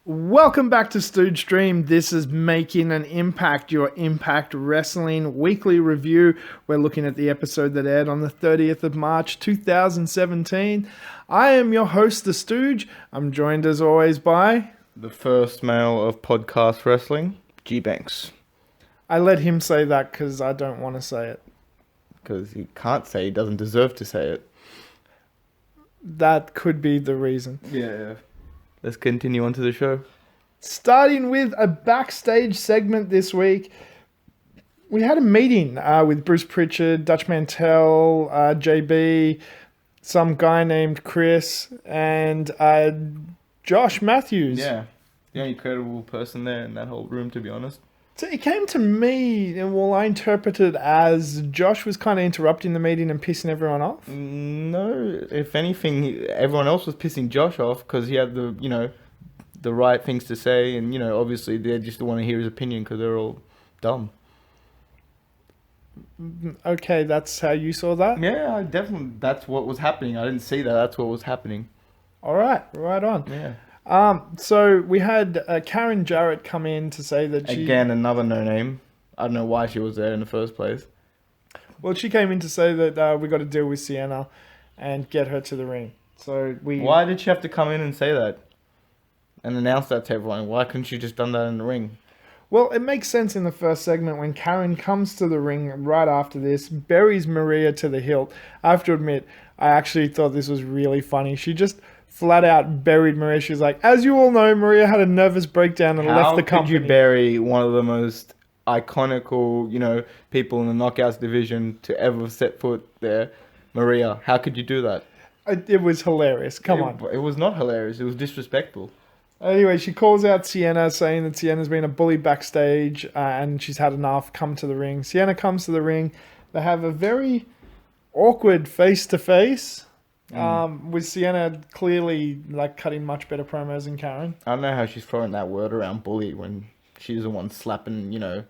Welcome back to Stooge Stream. This is Making an Impact, your Impact Wrestling weekly review. We're looking at the episode that aired on the 30th of March, 2017. I am your host, The Stooge. I'm joined as always by... the first male of podcast wrestling, G-Banks. I let him say that because I don't want to say it. Because he can't say, he doesn't deserve to say it. That could be the reason. Yeah. Let's continue on to the show. Starting with a backstage segment this week, we had a meeting with Bruce Pritchard, Dutch Mantell, JB, some guy named Chris, and Josh Matthews. Yeah. The only credible person there in that whole room, to be honest. So it came to me, and well, I interpreted as Josh was kind of interrupting the meeting and pissing everyone off. No, if anything, everyone else was pissing Josh off because he had the right things to say, and obviously they just want to hear his opinion because they're all dumb. Okay, that's how you saw that? Yeah, I definitely. That's what was happening. I didn't see that. That's what was happening. All right, right on. Yeah. So we had Karen Jarrett come in to say that she... Again, another no-name. I don't know why she was there in the first place. Well, she came in to say that we got to deal with Sienna and get her to the ring. So we... Why did she have to come in and say that? And announce that to everyone? Why couldn't she just done that in the ring? Well, it makes sense in the first segment when Karen comes to the ring right after this, buries Maria to the hilt. I have to admit, I actually thought this was really funny. She just... flat out buried Maria. She's like, as you all know, Maria had a nervous breakdown and left the company. How could you bury one of the most iconical, people in the Knockouts division to ever set foot there? Maria, how could you do that? It was hilarious. Come on. It was not hilarious. It was disrespectful. Anyway, she calls out Sienna, saying that Sienna's been a bully backstage and she's had enough. Come to the ring. Sienna comes to the ring. They have a very awkward face-to-face. With Sienna clearly cutting much better promos than Karen. I don't know how she's throwing that word around bully when she's the one slapping, her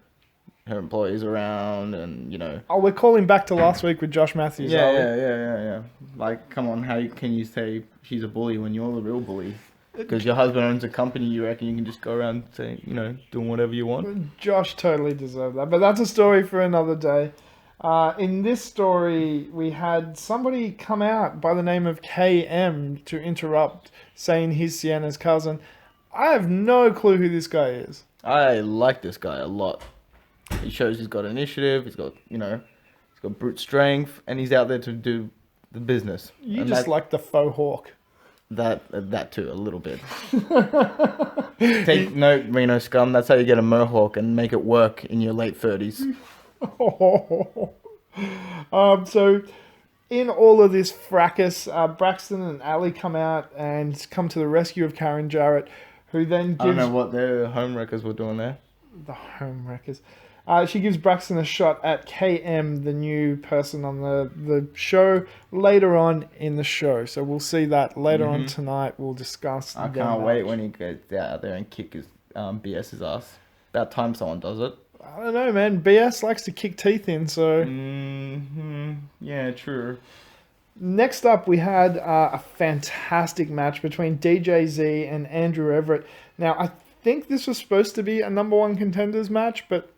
employees around and, Oh, we're calling back to last week with Josh Matthews. Yeah. Like, come on, can you say she's a bully when you're the real bully? Because your husband owns a company, you reckon you can just go around saying, doing whatever you want? Josh totally deserved that, but that's a story for another day. In this story, we had somebody come out by the name of KM to interrupt, saying he's Sienna's cousin. I have no clue who this guy is. I like this guy a lot. He shows he's got initiative, he's got, he's got brute strength, and he's out there to do the business. You and just like the faux hawk. That too, a little bit. Take note, Reno Scum, that's how you get a mohawk and make it work in your late 30s. So in all of this fracas, Braxton and Ali come out and come to the rescue of Karen Jarrett, who then gives... I don't know what the Homewreckers were doing there. The Homewreckers. She gives Braxton a shot at KM, the new person on the show, later on in the show. So we'll see that later on tonight. We'll discuss. I can't wait when he gets out there and kick his BS's ass. About time someone does it. I don't know, man. BS likes to kick teeth in, so... Yeah, true. Next up, we had a fantastic match between DJZ and Andrew Everett. Now, I think this was supposed to be a number one contenders match, but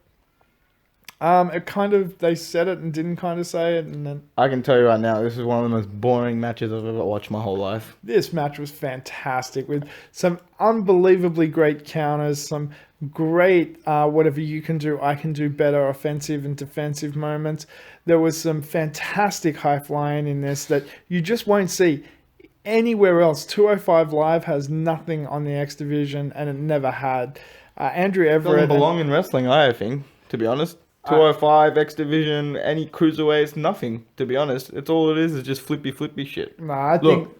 it kind of... They said it and didn't kind of say it, and then... I can tell you right now, this is one of the most boring matches I've ever watched my whole life. This match was fantastic, with some unbelievably great counters, some... great whatever you can do, I can do better offensive and defensive moments. There was some fantastic high flying in this that you just won't see anywhere else. 205 Live has nothing on the X Division, and it never had. Andrew Everett... doesn't belong in wrestling, I think, to be honest. 205, X Division, any cruiserweights, nothing, to be honest. It's all it is just flippy shit. Look,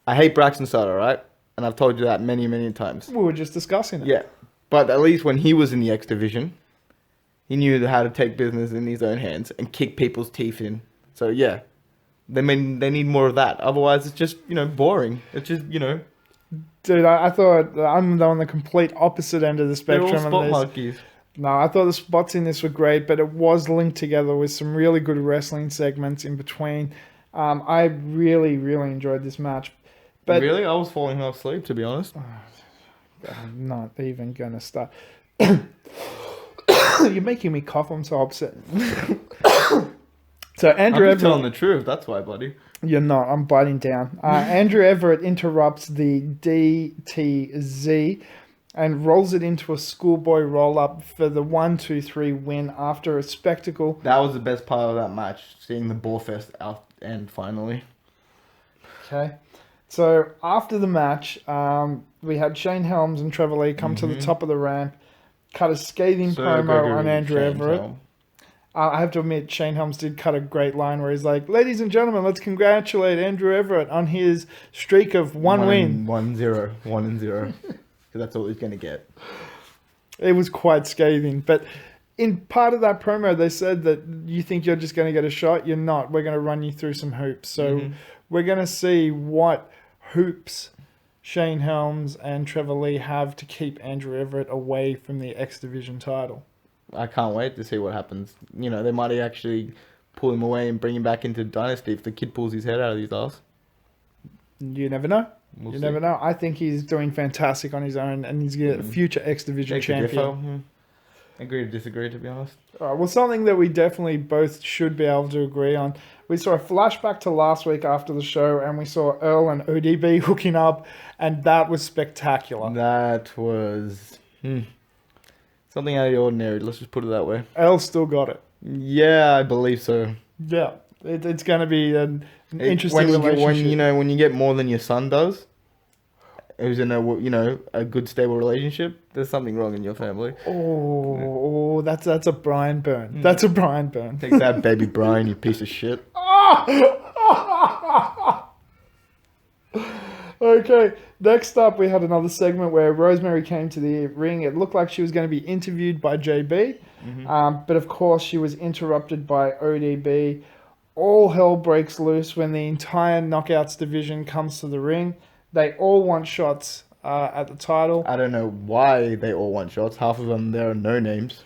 I hate Braxton Sutter, right? And I've told you that many, many times. We were just discussing it. Yeah. But at least when he was in the X Division, he knew how to take business in his own hands and kick people's teeth in. So, yeah. They need more of that. Otherwise, it's just, boring. It's just, Dude, I thought I'm on the complete opposite end of the spectrum. They're all spot monkeys. No, I thought the spots in this were great, but it was linked together with some really good wrestling segments in between. I really, really enjoyed this match. But really? I was falling asleep, to be honest. I'm not even gonna start. You're making me cough. I'm so upset. So Andrew I'm Everett, just telling the truth. That's why, buddy. you're not. I'm biting down. Andrew Everett interrupts the DTZ and rolls it into a schoolboy roll-up for the 1-2-3 win after a spectacle. That was the best part of that match, seeing the ball fest out end finally. Okay. So after the match, we had Shane Helms and Trevor Lee come to the top of the ramp, cut a scathing promo on Andrew Everett. I have to admit, Shane Helms did cut a great line where he's like, "Ladies and gentlemen, let's congratulate Andrew Everett on his streak of one win." 1-0. 1-0. Because that's all he's going to get. It was quite scathing. But in part of that promo, they said that you think you're just going to get a shot. You're not. We're going to run you through some hoops. So we're going to see what hoops Shane Helms and Trevor Lee have to keep Andrew Everett away from the X Division title. I can't wait to see what happens. You know, they might actually pull him away and bring him back into Dynasty if the kid pulls his head out of his ass. You never know. We'll you see. never know. I think he's doing fantastic on his own, and he's a future X Division champion. Agree to disagree, to be honest. Well, something that we definitely both should be able to agree on. We saw a flashback to last week after the show, and we saw Earl and O.D.B hooking up, and that was spectacular. That was something out of the ordinary. Let's just put it that way. Earl still got it. Yeah, I believe so. Yeah, it's going to be an interesting relationship. When you get more than your son does, who's in a good stable relationship, there's something wrong in your family. Oh, that's a Brian burn. That's a Brian burn. Take that, baby Brian, you piece of shit. Okay, next up we had another segment where Rosemary came to the ring. It looked like she was going to be interviewed by JB, but of course she was interrupted by O.D.B. All hell breaks loose when the entire Knockouts division comes to the ring. They all want shots at the title. I don't know why they all want shots. Half of them, there are no names.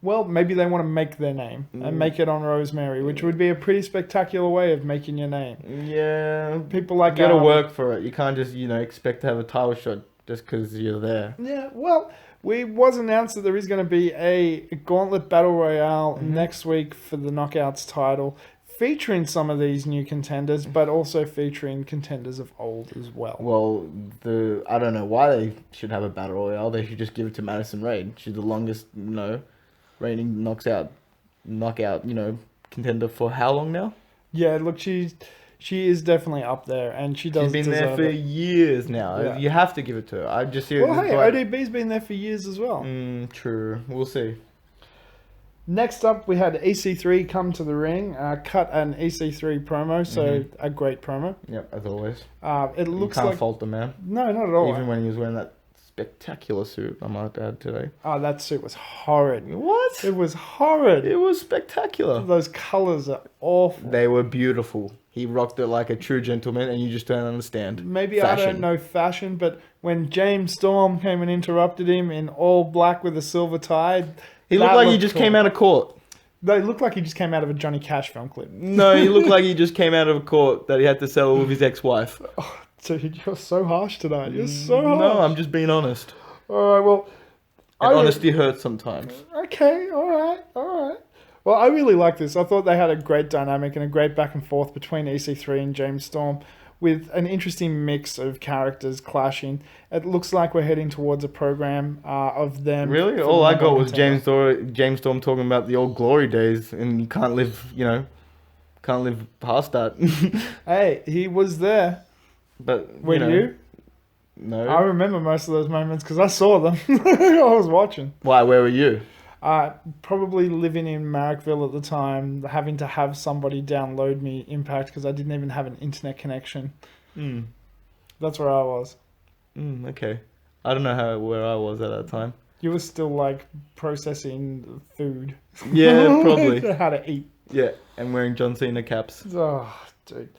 Well, maybe they want to make their name and make it on Rosemary, which would be a pretty spectacular way of making your name. Yeah. People like you gotta work for it. You can't just, expect to have a title shot just because you're there. Yeah, well, it was announced that there is going to be a Gauntlet Battle Royale next week for the Knockouts title, featuring some of these new contenders, but also featuring contenders of old as well. Well, I don't know why they should have a Battle Royale. They should just give it to Madison Rayne. She's the longest, reigning knockout, contender for how long now? Yeah, look, she is definitely up there, and she does. She's been there for years now. Yeah. You have to give it to her. I just see. Well, hey, O.D.B's been there for years as well. True. We'll see. Next up, we had EC3 come to the ring, cut an EC3 promo, so a great promo. Yep, as always. It looks you can't like fault the man. No, not at all. Even when he was wearing that spectacular suit, I might add today. Oh, that suit was horrid. What? It was horrid. It was spectacular. Those colours are awful. They were beautiful. He rocked it like a true gentleman, and you just don't understand. Maybe fashion. I don't know fashion, but when James Storm came and interrupted him in all black with a silver tie, he looked like he just came out of court. They looked like he just came out of a Johnny Cash film clip. No, he looked like he just came out of a court that he had to settle with his ex-wife. Oh, dude, you're so harsh tonight. You're so harsh. No, I'm just being honest. All right, well... And honesty hurts sometimes. Okay, all right. Well, I really like this. I thought they had a great dynamic and a great back and forth between EC3 and James Storm, with an interesting mix of characters clashing. It looks like we're heading towards a program of them. Really? All I got was James Storm talking about the old glory days, and you can't live past that. Hey, he was there. But Were you? No. I remember most of those moments because I saw them. I was watching. Why? Where were you? Probably living in Marrickville at the time, having to have somebody download me Impact because I didn't even have an internet connection. That's where I was. Okay. I don't know where I was at that time. You were still like processing food. Yeah, probably. How to eat. Yeah, and wearing John Cena caps. Oh, dude.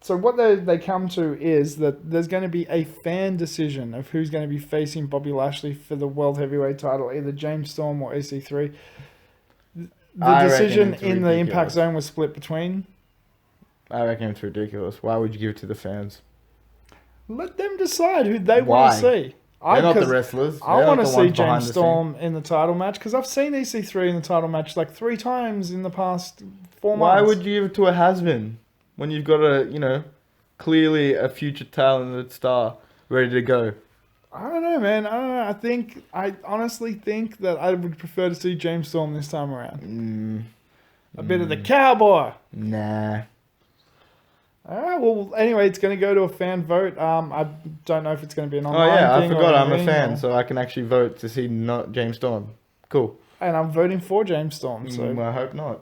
So what they come to is that there's going to be a fan decision of who's going to be facing Bobby Lashley for the World Heavyweight title, either James Storm or EC3. The decision in the Impact Zone was split between... I reckon it's ridiculous. Why would you give it to the fans? Let them decide who they Why? want to see. They're not the 'cause wrestlers. I They're want not to the see ones behind James the Storm in the title match because I've seen EC3 in the title match like 3 times in the past 4 months. Why would you give it to a has-been when you've got clearly a future talented star ready to go? I don't know, man. I don't know. I honestly think that I would prefer to see James Storm this time around. A bit of the cowboy. Nah. All right. Well, anyway, it's going to go to a fan vote. I don't know if it's going to be an online Oh yeah, I thing. forgot. Or I'm a ring fan, or- so I can actually vote to see not James Storm. Cool. And I'm voting for James Storm. So I hope not.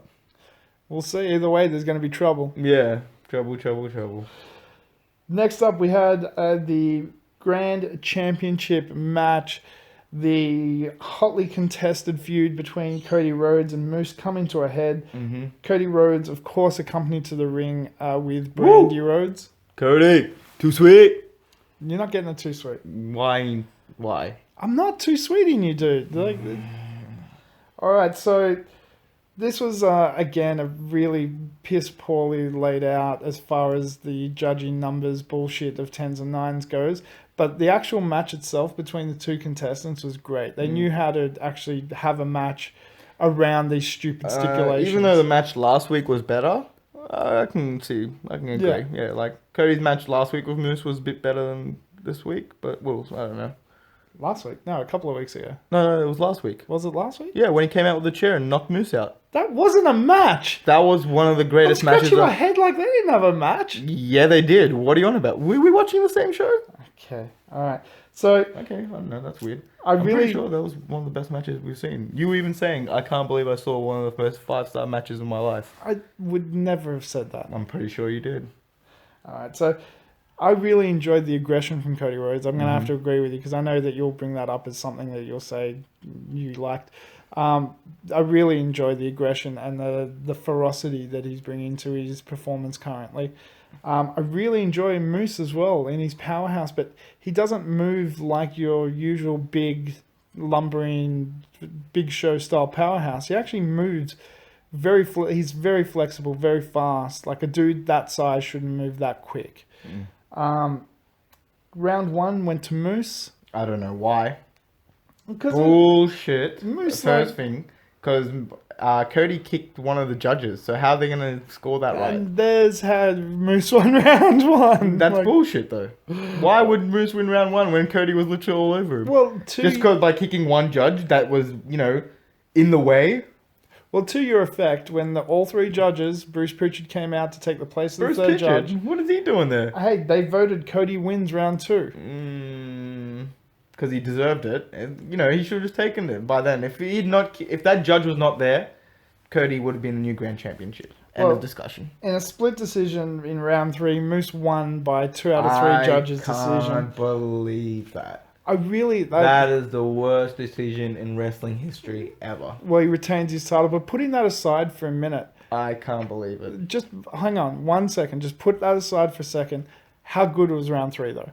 we'll see. Either way, there's going to be trouble. Yeah. Trouble. Next up, we had the Grand Championship match. The hotly contested feud between Cody Rhodes and Moose coming to a head. Mm-hmm. Cody Rhodes, of course, accompanied to the ring with Brandy Rhodes. Cody, too sweet. You're not getting it too sweet. Why? I'm not too sweet in you, dude. All right, so this was, again, a really piss poorly laid out as far as the judging numbers bullshit of 10s and 9s goes. But the actual match itself between the two contestants was great. They knew how to actually have a match around these stupid stipulations. Even though the match last week was better, I can agree. Yeah, like Cody's match last week with Moose was a bit better than this week, but I don't know. Last week? No, a couple of weeks ago. No, it was last week. Was it last week? Yeah, when he came out with the chair and knocked Moose out. That wasn't a match. That was one of the I'm greatest matches. scratching my head like they didn't have a match. Yeah, they did. What are you on about? Were we watching the same show? Okay, all right. So Okay, I don't know. That's weird. I'm pretty really sure that was one of the best matches we've seen. You were even saying, I can't believe I saw one of the first 5-star matches in my life. I would never have said that. I'm pretty sure you did. All right, so I really enjoyed the aggression from Cody Rhodes. I'm going to have to agree with you because I know that you'll bring that up as something that you'll say you liked. I really enjoy the aggression and the ferocity that he's bringing to his performance currently. I really enjoy Moose as well in his powerhouse, but he doesn't move like your usual big, lumbering, big show style powerhouse. He actually moves he's very flexible, very fast. Like a dude that size shouldn't move that quick. Round 1 went to Moose. I don't know why. Because Bullshit. Moose, First like- thing, because Cody kicked one of the judges, so how are they going to score that right? and there's had Moose won round 1. That's Like, bullshit, though. Why would Moose win round 1 when Cody was literally all over him? well, Just because by kicking one judge that was, in the way. Well, to your effect, when all 3 judges, Bruce Pritchard came out to take the place of Bruce the 3rd Pritchard, judge. what is he doing there? Hey, they voted Cody wins round 2. Because he deserved it. And, he should have just taken it by then. If that judge was not there, Cody would have been the new grand championship. End of discussion. In a split decision in round 3, Moose won by 2 out of 3 judges' decision. I can't believe that. That is the worst decision in wrestling history ever. Well, he retains his title, but putting that aside for a minute, I can't believe it. just hang on 1 second. Just put that aside for a second. How good was round 3 though?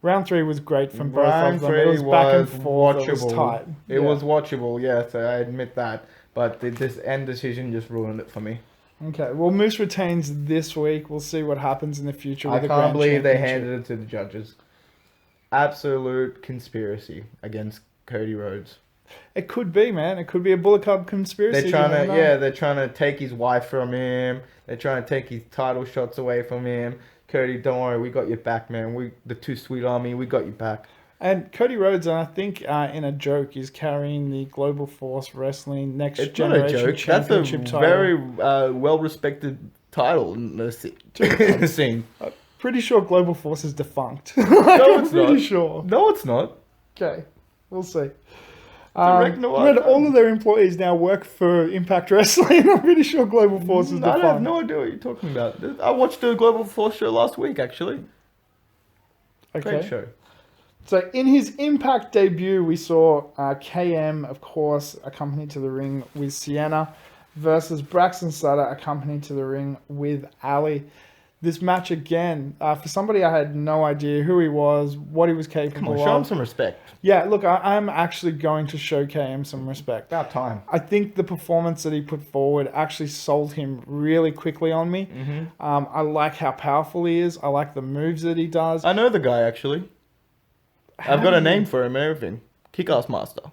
Round 3 was great from both of them. It was back and forth. It was tight. It was watchable, yes, I admit that. But this end decision just ruined it for me. Okay, well, Moose retains this week. We'll see what happens in the future. With I the can't Grand believe they Championship. handed it to the judges. Absolute conspiracy against Cody Rhodes. It could be, man. It could be a Bullet Club conspiracy. They're trying to, they're trying to take his wife from him. They're trying to take his title shots away from him. Cody, don't worry, we got your back, man. The Too Sweet Army, we got your back. And Cody Rhodes, I think, in a joke, is carrying the Global Force Wrestling Next It's not a Generation joke. That's a Championship title. very well-respected title in the scene. Pretty sure Global Force is defunct. No, it's not. Pretty sure. No, it's not. Okay, we'll see. Direct noir But film. all of their employees now work for Impact Wrestling. I'm pretty sure Global Force is I defunct. have no idea what you're talking about. I watched the Global Force show last week, actually. Okay. Great show. So in his Impact debut, we saw KM, of course, accompanied to the ring with Sienna, versus Braxton Sutter, accompanied to the ring with Ali. this match again, for somebody I had no idea who he was, what he was capable Come on, show him of. some respect. Yeah, look, I'm actually going to show KM some respect. About time. I think the performance that he put forward actually sold him really quickly on me. Mm-hmm. I like how powerful he is. I like the moves that he does. I know the guy, actually. I've got a name for him and everything. Kick-Ass Master.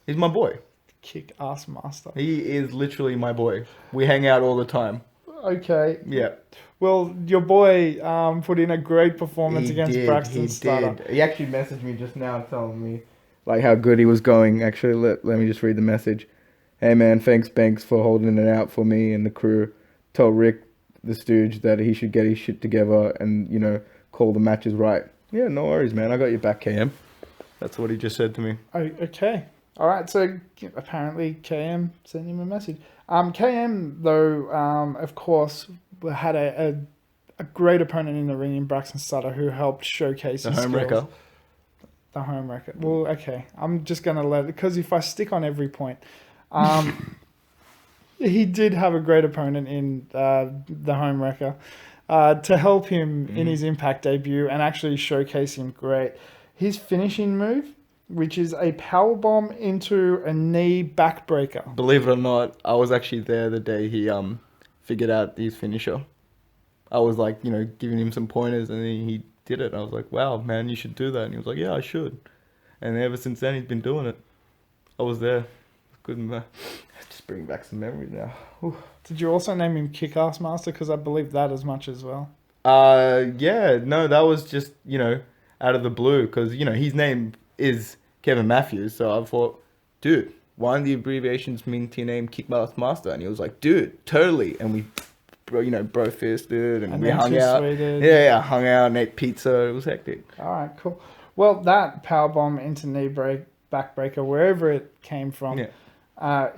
He's my boy. Kick-Ass Master. He is literally my boy. We hang out all the time. Okay. Yeah. Well, your boy put in a great performance against Braxton Sutter. He actually messaged me just now telling me like how good he was going. Actually, let me just read the message. Hey man, thanks Banks for holding it out for me and the crew. Tell Rick, the Stooge, that he should get his shit together and, you know, call the matches right. Yeah, no worries, man. I got your back, KM. That's what he just said to me. Oh, okay. All right. So apparently KM sent him a message. KM, though, of course, had a great opponent in the ring in Braxton Sutter who helped showcase The his skills. Homewrecker. The Homewrecker. Well, okay. I'm just going to let it, because if I stick on every point, he did have a great opponent in the Homewrecker to help him in his Impact debut and actually showcase him great. His finishing move, which is a powerbomb into a knee backbreaker. Believe it or not, I was actually there the day he figured out his finisher. I was like, you know, giving him some pointers and then he did it. I was like, wow, man, you should do that. And he was like, yeah, I should. And ever since then, he's been doing it. I was there. Good, man. Just bring back some memories now. Whew. Did you also name him Kick-Ass Master? Because I believe that as much as well. Yeah, no, that was just, you know, out of the blue. Because, you know, his name is Kevin Matthews. So I thought, dude, why don't the abbreviations mean to your name Kick-Ass Master? And he was like, dude, totally. And we, you know, bro-fisted and we hung out. Yeah, hung out and ate pizza. It was hectic. All right, cool. Well, that powerbomb into knee backbreaker, wherever it came from,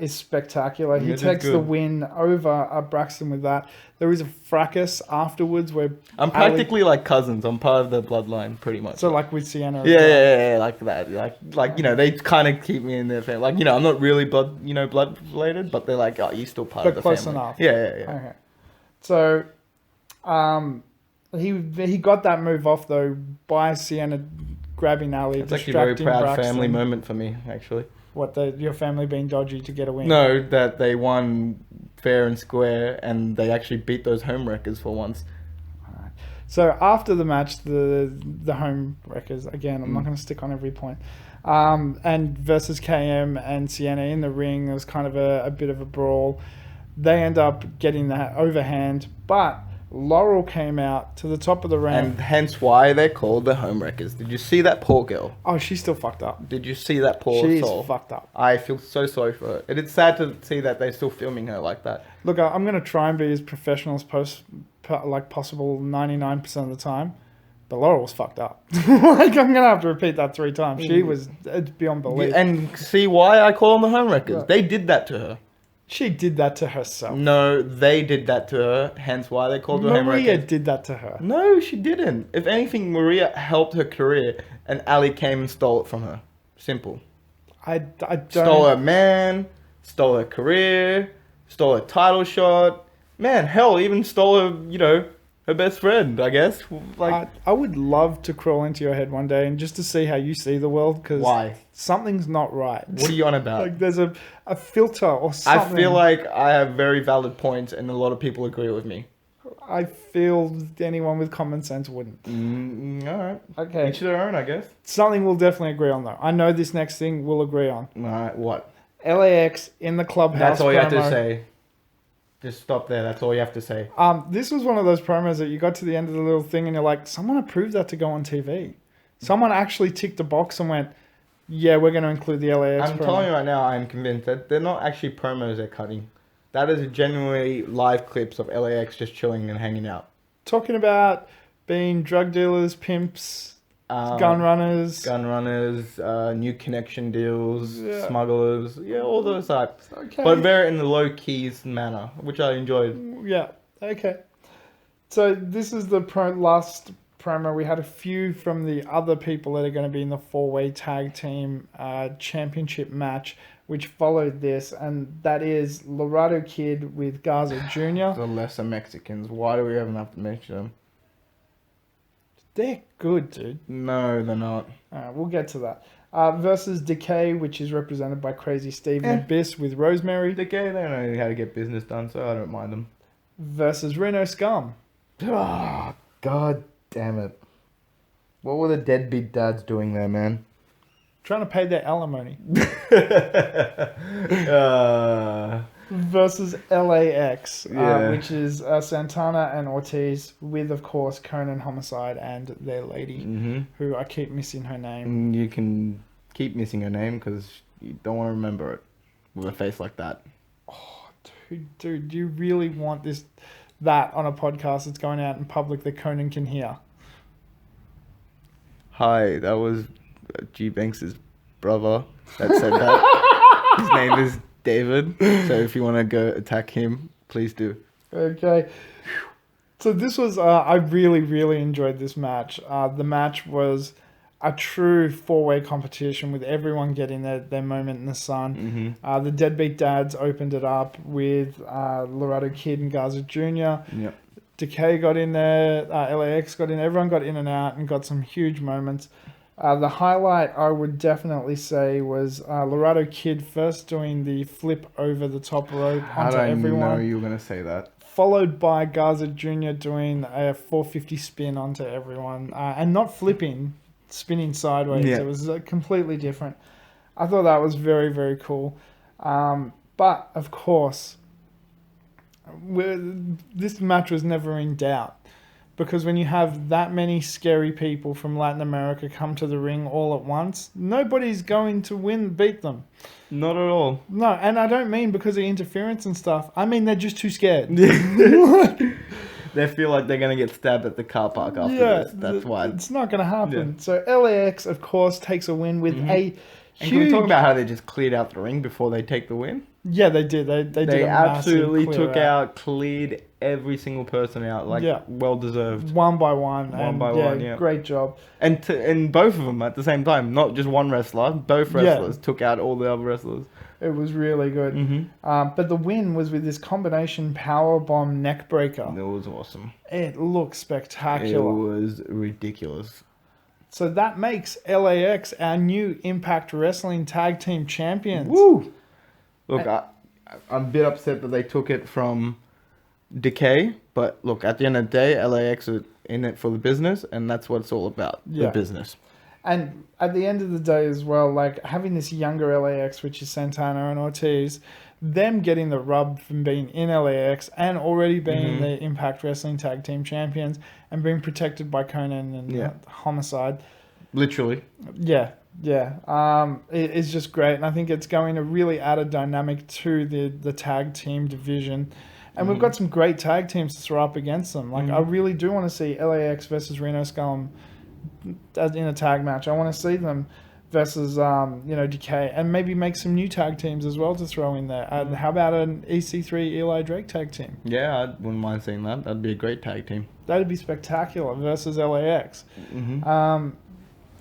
is spectacular. He takes the win over Braxton with that. There was a fracas afterwards where I'm practically like cousins. I'm part of the bloodline, pretty much. So like with Sienna. Yeah, like that. Like you know, they kind of keep me in their family. Like, you know, I'm not really blood related, but they're like, oh, you're still part of the close family. enough. Yeah. Okay. So, he got that move off though by Sienna grabbing Ali. It's actually a very proud Braxton. family moment for me, actually. What, your family being dodgy to get a win? No, that they won fair and square, and they actually beat those Homewreckers for once. Alright. So after the match, the Homewreckers, again, I'm not going to stick on every point, and versus KM and Sienna in the ring, it was kind of a bit of a brawl. They end up getting that overhand, but Laurel came out to the top of the ramp. And hence why they're called the Homewreckers. Did you see that poor girl? Oh, she's still fucked up. Did you see that poor soul? She's fucked up. I feel so sorry for her. It's sad to see that they're still filming her like that. Look, I'm going to try and be as professional as possible 99% of the time. But Laurel was fucked up. Like, I'm going to have to repeat that 3 times. She was beyond belief. And see why I call them the Homewreckers. Yeah. They did that to her. She did that to herself. No, they did that to her, hence why they called her Homewreckers. Maria did that to her. No, she didn't. If anything, Maria helped her career, and Ali came and stole it from her. Simple. I don't... Stole her man, stole her career, stole her title shot. Man, hell, even stole her, you know, her best friend, I guess. Like, I would love to crawl into your head one day and just to see how you see the world, because why? Something's not right. What are you on about? Like, there's a filter or something. I feel like I have very valid points, and a lot of people agree with me. I feel anyone with common sense wouldn't. All right. Okay. Each their own, I guess. Something we'll definitely agree on, though. I know this next thing we'll agree on. All right, what? L.A.X. in the clubhouse. That's all you have to promo. say. Just stop there. That's all you have to say. This was one of those promos that you got to the end of the little thing and you're like, someone approved that to go on TV. Someone actually ticked a box and went, yeah, we're going to include the LAX I'm promo. telling you right now, I'm convinced that they're not actually promos they're cutting. That is genuinely live clips of LAX just chilling and hanging out. Talking about being drug dealers, pimps, gun runners. New connection deals, Yeah. smugglers, all those types. Okay. But very in the low keys manner, which I enjoyed. Yeah, okay. So this is the last promo. We had a few from the other people that are going to be in the 4-way tag team championship match, which followed this, and that is Larado Kid with Graza Jr. The lesser Mexicans. Why do we even have to mention them? They're good, dude. No, they're not. We'll get to that. Versus Decay, which is represented by Crazy Steve and Abyss with Rosemary. Decay, they know how to get business done, so I don't mind them. Versus Reno Scum. Oh, God damn it. What were the deadbeat dads doing there, man? Trying to pay their alimony. Versus L.A.X, which is Santana and Ortiz with, of course, Conan Homicide and their lady, who I keep missing her name. You can keep missing her name because you don't want to remember it with a face like that. Oh, dude, do you really want that on a podcast that's going out in public that Conan can hear? Hi, that was G-Banks' brother that said that. His name is David, so if you want to go attack him, please do. Okay. So this was, I really, really enjoyed this match. The match was a true 4-way competition with everyone getting their moment in the sun. The Deadbeat Dads opened it up with Larado Kid and Graza Jr. Yep. Decay got in there, L.A.X got in, everyone got in and out and got some huge moments. The highlight, I would definitely say, was Larado Kid first doing the flip over the top rope onto everyone. I know you were going to say that. Followed by Graza Jr. doing a 450 spin onto everyone. And not flipping, spinning sideways. Yeah. It was completely different. I thought that was very, very cool. But, of course, this match was never in doubt. Because when you have that many scary people from Latin America come to the ring all at once, nobody's going to beat them. Not at all. No, and I don't mean because of interference and stuff. I mean they're just too scared. They feel like they're going to get stabbed at the car park after this. That's why. It's not going to happen. Yeah. So L.A.X, of course, takes a win with a And can we talk about how they just cleared out the ring before they take the win? Yeah, they did. They did absolutely cleared every single person out, well deserved. One by one. Yeah. Great job. And both of them at the same time, not just one wrestler. Both wrestlers took out all the other wrestlers. It was really good. But the win was with this combination powerbomb neckbreaker. It was awesome. It looked spectacular. It was ridiculous. So that makes L.A.X our new Impact Wrestling Tag Team Champions. Woo! Look, I'm a bit upset that they took it from Decay, but look, at the end of the day, L.A.X are in it for the business, and that's what it's all about, the business. And at the end of the day as well, like having this younger L.A.X, which is Santana and Ortiz, them getting the rub from being in L.A.X and already being the Impact Wrestling Tag Team Champions and being protected by Conan and Homicide. Literally. Yeah. It's just great, and I think it's going to really add a dynamic to the tag team division. And we've got some great tag teams to throw up against them. Like, I really do want to see L.A.X versus Reno Scum in a tag match. I want to see them versus, Decay, and maybe make some new tag teams as well to throw in there. How about an EC3 Eli Drake tag team? Yeah, I wouldn't mind seeing that. That'd be a great tag team. That'd be spectacular versus L.A.X.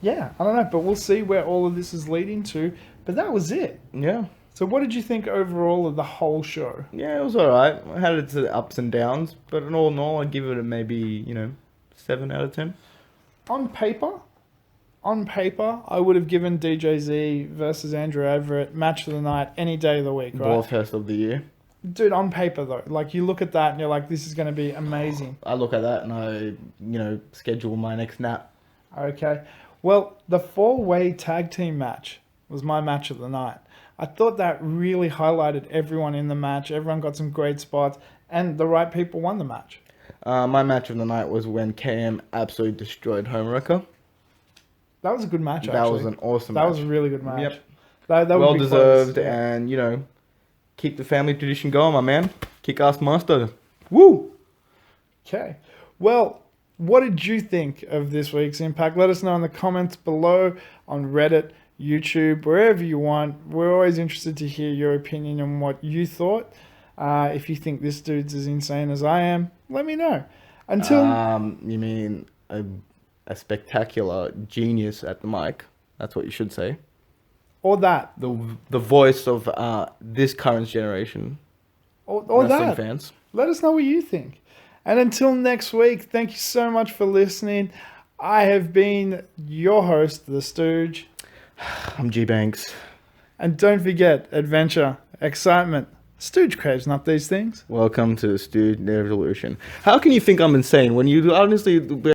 Yeah, I don't know, but we'll see where all of this is leading to. But that was it. Yeah. So what did you think overall of the whole show? Yeah, it was alright. I had its ups and downs, but in all, I'd give it a maybe, 7 out of 10. On paper, I would have given DJZ versus Andrew Everett match of the night any day of the week, right? Ball fest of the year. Dude, on paper though, like you look at that and you're like, this is going to be amazing. I look at that and I, schedule my next nap. Okay. Well, the 4-way tag team match was my match of the night. I thought that really highlighted everyone in the match. Everyone got some great spots, and the right people won the match. My match of the night was when KM absolutely destroyed Homewrecker. That was a good match, actually. That was an awesome match. That was a really good match. Yep. That well deserved, and, keep the family tradition going, my man. Kick-ass master. Woo! Okay. Well, what did you think of this week's Impact? Let us know in the comments below on Reddit, YouTube, wherever you want. We're always interested to hear your opinion on what you thought. If you think this dude's as insane as I am, let me know. Until you mean a spectacular genius at the mic. That's what you should say. Or that. The voice of this current generation. Or wrestling that. fans. Let us know what you think. And until next week, thank you so much for listening. I have been your host, The Stooge. I'm G-Banks. And don't forget, adventure, excitement. Stooge craves not these things. Welcome to the Stooge Revolution. How can you think I'm insane when you honestly...